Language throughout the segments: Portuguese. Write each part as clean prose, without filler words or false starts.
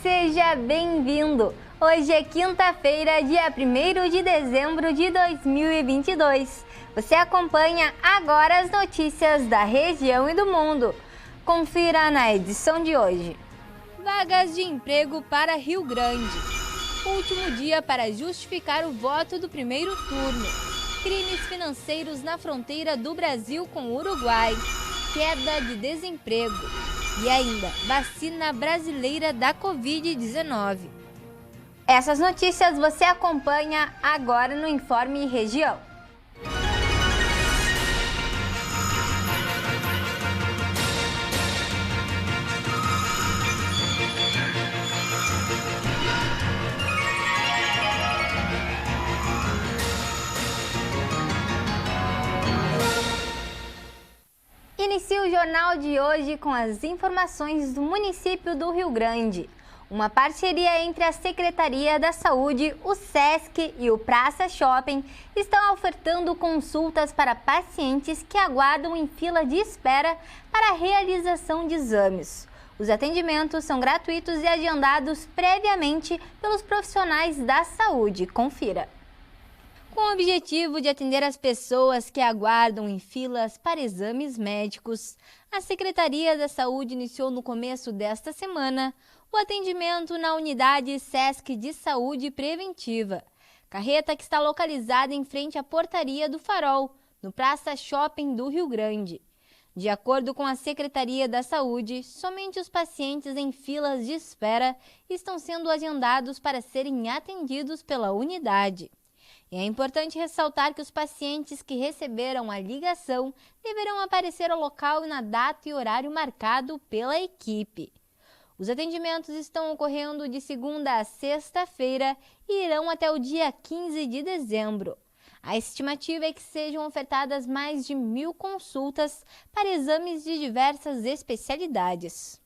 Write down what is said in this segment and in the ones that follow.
Seja bem-vindo! Hoje é quinta-feira, dia 1º de dezembro de 2022. Você acompanha agora as notícias da região e do mundo. Confira na edição de hoje. Vagas de emprego para Rio Grande. Último dia para justificar o voto do primeiro turno. Crimes financeiros na fronteira do Brasil com o Uruguai. Queda de desemprego. E ainda, vacina brasileira da Covid-19. Essas notícias você acompanha agora no Informe Região. Inicia o jornal de hoje com as informações do município do Rio Grande. Uma parceria entre a Secretaria da Saúde, o SESC e o Praça Shopping estão ofertando consultas para pacientes que aguardam em fila de espera para a realização de exames. Os atendimentos são gratuitos e agendados previamente pelos profissionais da saúde. Confira. Com o objetivo de atender as pessoas que aguardam em filas para exames médicos, a Secretaria da Saúde iniciou no começo desta semana o atendimento na unidade SESC de Saúde Preventiva, carreta que está localizada em frente à portaria do Farol, no Praça Shopping do Rio Grande. De acordo com a Secretaria da Saúde, somente os pacientes em filas de espera estão sendo agendados para serem atendidos pela unidade. E é importante ressaltar que os pacientes que receberam a ligação deverão aparecer ao local na data e horário marcado pela equipe. Os atendimentos estão ocorrendo de segunda a sexta-feira e irão até o dia 15 de dezembro. A estimativa é que sejam ofertadas mais de 1.000 consultas para exames de diversas especialidades.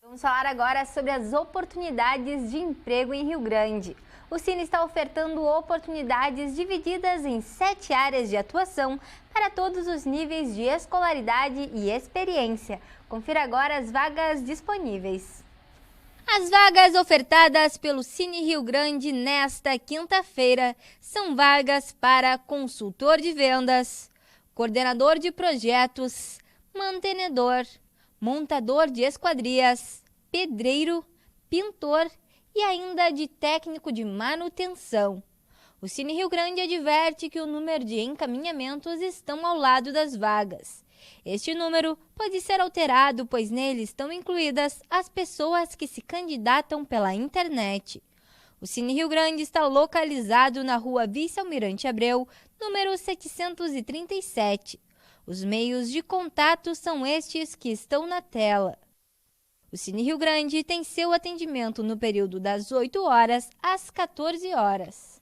Vamos falar agora sobre as oportunidades de emprego em Rio Grande. O Cine está ofertando oportunidades divididas em 7 áreas de atuação para todos os níveis de escolaridade e experiência. Confira agora as vagas disponíveis. As vagas ofertadas pelo Cine Rio Grande nesta quinta-feira são vagas para consultor de vendas, coordenador de projetos, mantenedor, montador de esquadrias, pedreiro, pintor e ainda de técnico de manutenção. O Cine Rio Grande adverte que o número de encaminhamentos estão ao lado das vagas. Este número pode ser alterado, pois nele estão incluídas as pessoas que se candidatam pela internet. O Cine Rio Grande está localizado na rua Vice-Almirante Abreu, número 737. Os meios de contato são estes que estão na tela. O Cine Rio Grande tem seu atendimento no período das 8 horas às 14 horas.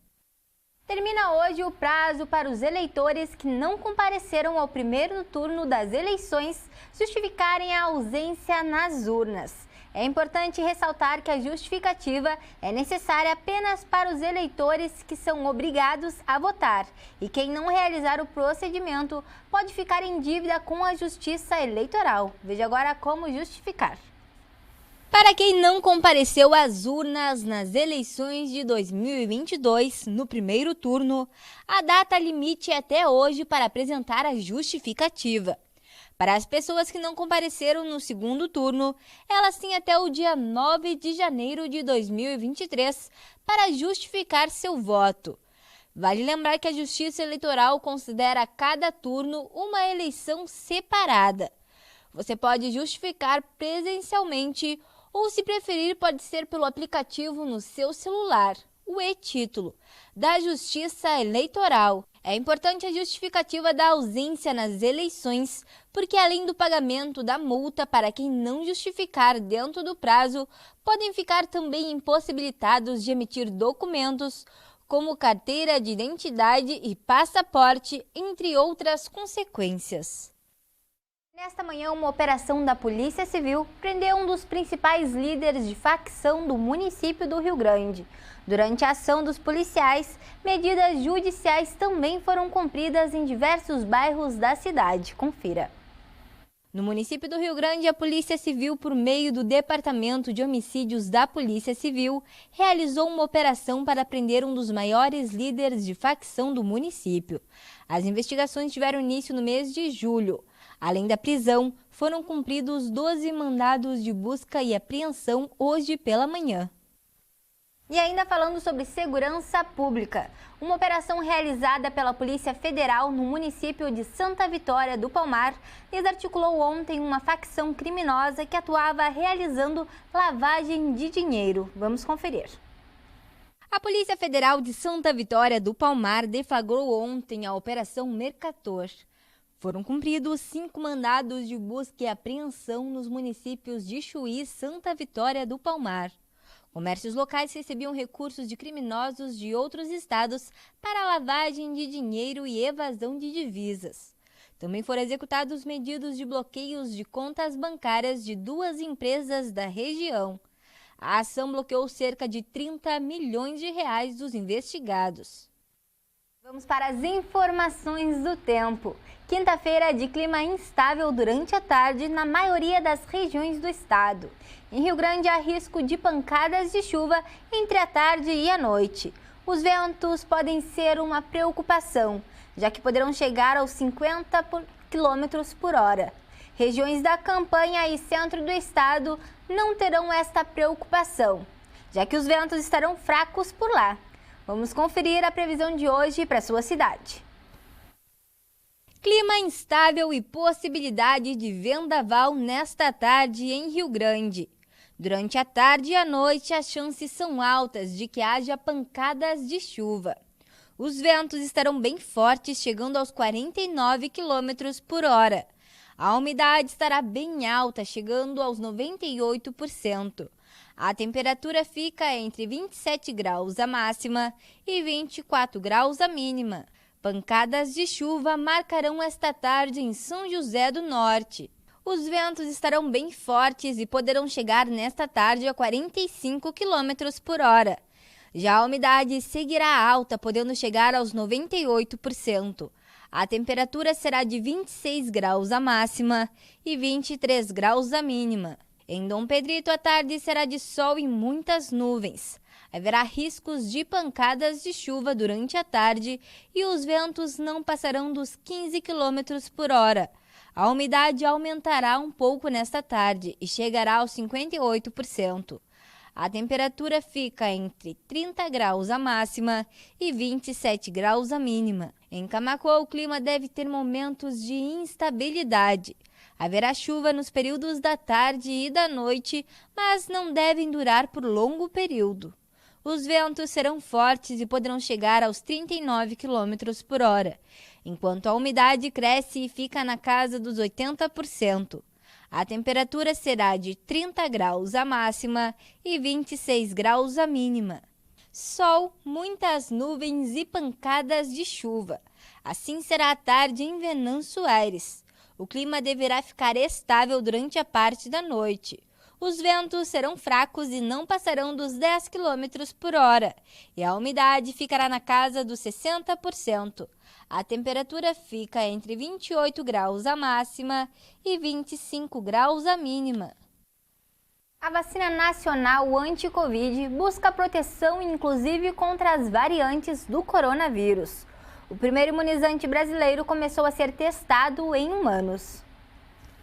Termina hoje o prazo para os eleitores que não compareceram ao primeiro turno das eleições justificarem a ausência nas urnas. É importante ressaltar que a justificativa é necessária apenas para os eleitores que são obrigados a votar e quem não realizar o procedimento pode ficar em dívida com a Justiça Eleitoral. Veja agora como justificar. Para quem não compareceu às urnas nas eleições de 2022, no primeiro turno, a data limite é até hoje para apresentar a justificativa. Para as pessoas que não compareceram no segundo turno, elas têm até o dia 9 de janeiro de 2023 para justificar seu voto. Vale lembrar que a Justiça Eleitoral considera cada turno uma eleição separada. Você pode justificar presencialmente ou, se preferir, pode ser pelo aplicativo no seu celular, o e-Título, da Justiça Eleitoral. É importante a justificativa da ausência nas eleições, porque além do pagamento da multa para quem não justificar dentro do prazo, podem ficar também impossibilitados de emitir documentos, como carteira de identidade e passaporte, entre outras consequências. Nesta manhã, uma operação da Polícia Civil prendeu um dos principais líderes de facção do município do Rio Grande. Durante a ação dos policiais, medidas judiciais também foram cumpridas em diversos bairros da cidade. Confira. No município do Rio Grande, a Polícia Civil, por meio do Departamento de Homicídios da Polícia Civil, realizou uma operação para prender um dos maiores líderes de facção do município. As investigações tiveram início no mês de julho. Além da prisão, foram cumpridos 12 mandados de busca e apreensão hoje pela manhã. E ainda falando sobre segurança pública, uma operação realizada pela Polícia Federal no município de Santa Vitória do Palmar desarticulou ontem uma facção criminosa que atuava realizando lavagem de dinheiro. Vamos conferir. A Polícia Federal de Santa Vitória do Palmar deflagrou ontem a Operação Mercator. Foram cumpridos 5 mandados de busca e apreensão nos municípios de Chuí e Santa Vitória do Palmar. Comércios locais recebiam recursos de criminosos de outros estados para lavagem de dinheiro e evasão de divisas. Também foram executados medidos de bloqueios de contas bancárias de 2 empresas da região. A ação bloqueou cerca de 30 milhões de reais dos investigados. Vamos para as informações do tempo. Quinta-feira de clima instável durante a tarde na maioria das regiões do estado. Em Rio Grande, há risco de pancadas de chuva entre a tarde e a noite. Os ventos podem ser uma preocupação, já que poderão chegar aos 50 km por hora. Regiões da campanha e centro do estado não terão esta preocupação, já que os ventos estarão fracos por lá. Vamos conferir a previsão de hoje para a sua cidade. Clima instável e possibilidade de vendaval nesta tarde em Rio Grande. Durante a tarde e a noite, as chances são altas de que haja pancadas de chuva. Os ventos estarão bem fortes, chegando aos 49 km por hora. A umidade estará bem alta, chegando aos 98%. A temperatura fica entre 27 graus a máxima e 24 graus a mínima. Pancadas de chuva marcarão esta tarde em São José do Norte. Os ventos estarão bem fortes e poderão chegar nesta tarde a 45 km por hora. Já a umidade seguirá alta, podendo chegar aos 98%. A temperatura será de 26 graus a máxima e 23 graus a mínima. Em Dom Pedrito, a tarde será de sol e muitas nuvens. Haverá riscos de pancadas de chuva durante a tarde e os ventos não passarão dos 15 km por hora. A umidade aumentará um pouco nesta tarde e chegará aos 58%. A temperatura fica entre 30 graus a máxima e 27 graus a mínima. Em Camaquã, o clima deve ter momentos de instabilidade. Haverá chuva nos períodos da tarde e da noite, mas não devem durar por longo período. Os ventos serão fortes e poderão chegar aos 39 km por hora, enquanto a umidade cresce e fica na casa dos 80%. A temperatura será de 30 graus a máxima e 26 graus a mínima. Sol, muitas nuvens e pancadas de chuva. Assim será a tarde em Venâncio Aires. O clima deverá ficar estável durante a parte da noite. Os ventos serão fracos e não passarão dos 10 km por hora, e a umidade ficará na casa dos 60%. A temperatura fica entre 28 graus a máxima e 25 graus a mínima. A vacina nacional anti-Covid busca proteção inclusive contra as variantes do coronavírus. O primeiro imunizante brasileiro começou a ser testado em humanos.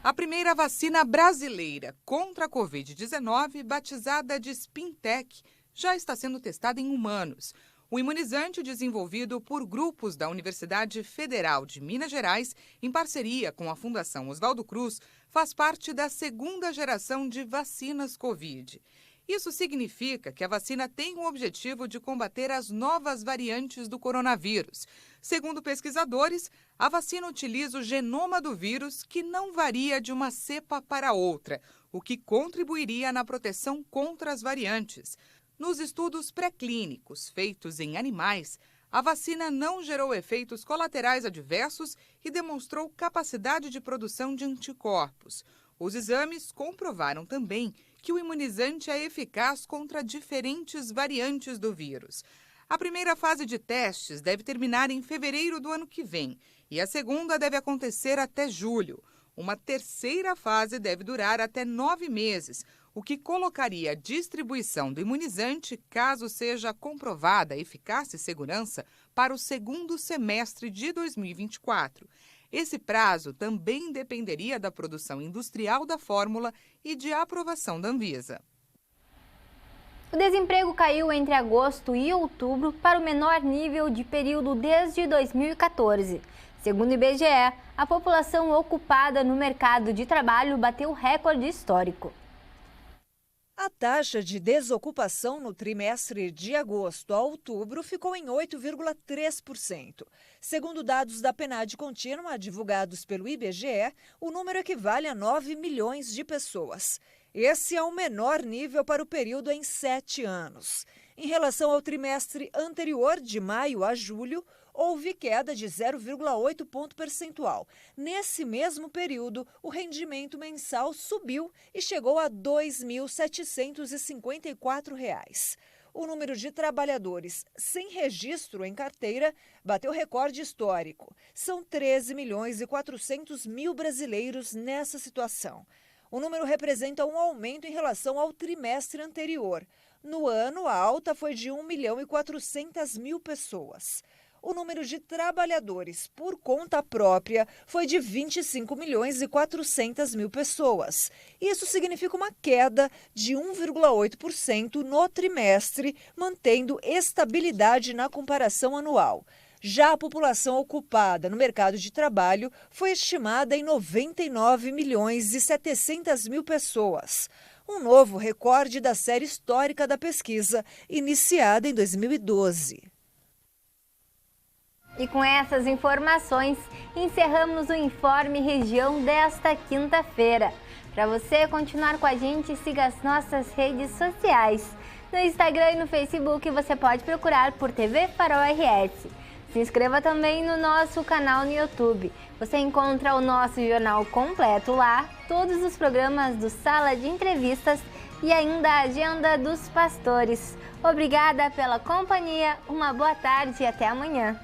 A primeira vacina brasileira contra a Covid-19, batizada de Spintec, já está sendo testada em humanos. O imunizante, desenvolvido por grupos da Universidade Federal de Minas Gerais, em parceria com a Fundação Oswaldo Cruz, faz parte da segunda geração de vacinas Covid. Isso significa que a vacina tem o objetivo de combater as novas variantes do coronavírus. Segundo pesquisadores, a vacina utiliza o genoma do vírus, que não varia de uma cepa para outra, o que contribuiria na proteção contra as variantes. Nos estudos pré-clínicos feitos em animais, a vacina não gerou efeitos colaterais adversos e demonstrou capacidade de produção de anticorpos. Os exames comprovaram também que o imunizante é eficaz contra diferentes variantes do vírus. A primeira fase de testes deve terminar em fevereiro do ano que vem e a segunda deve acontecer até julho. Uma terceira fase deve durar até 9 meses, o que colocaria a distribuição do imunizante, caso seja comprovada a eficácia e segurança, para o segundo semestre de 2024. Esse prazo também dependeria da produção industrial da fórmula e de aprovação da Anvisa. O desemprego caiu entre agosto e outubro para o menor nível de período desde 2014. Segundo o IBGE, a população ocupada no mercado de trabalho bateu recorde histórico. A taxa de desocupação no trimestre de agosto a outubro ficou em 8,3%. Segundo dados da PNAD contínua divulgados pelo IBGE, o número equivale a 9 milhões de pessoas. Esse é o menor nível para o período em 7 anos. Em relação ao trimestre anterior, de maio a julho, houve queda de 0,8 ponto percentual. Nesse mesmo período, o rendimento mensal subiu e chegou a R$ 2.754. O número de trabalhadores sem registro em carteira bateu recorde histórico. São 13 milhões e 400 mil brasileiros nessa situação. O número representa um aumento em relação ao trimestre anterior. No ano, a alta foi de 1 milhão e 400 mil pessoas. O número de trabalhadores por conta própria foi de 25 milhões e 400 mil pessoas. Isso significa uma queda de 1,8% no trimestre, mantendo estabilidade na comparação anual. Já a população ocupada no mercado de trabalho foi estimada em 99 milhões e 700 mil pessoas. Um novo recorde da série histórica da pesquisa, iniciada em 2012. E com essas informações, encerramos o Informe Região desta quinta-feira. Para você continuar com a gente, siga as nossas redes sociais. No Instagram e no Facebook você pode procurar por TV Farol RS. Se inscreva também no nosso canal no YouTube. Você encontra o nosso jornal completo lá, todos os programas do Sala de Entrevistas e ainda a Agenda dos Pastores. Obrigada pela companhia, uma boa tarde e até amanhã.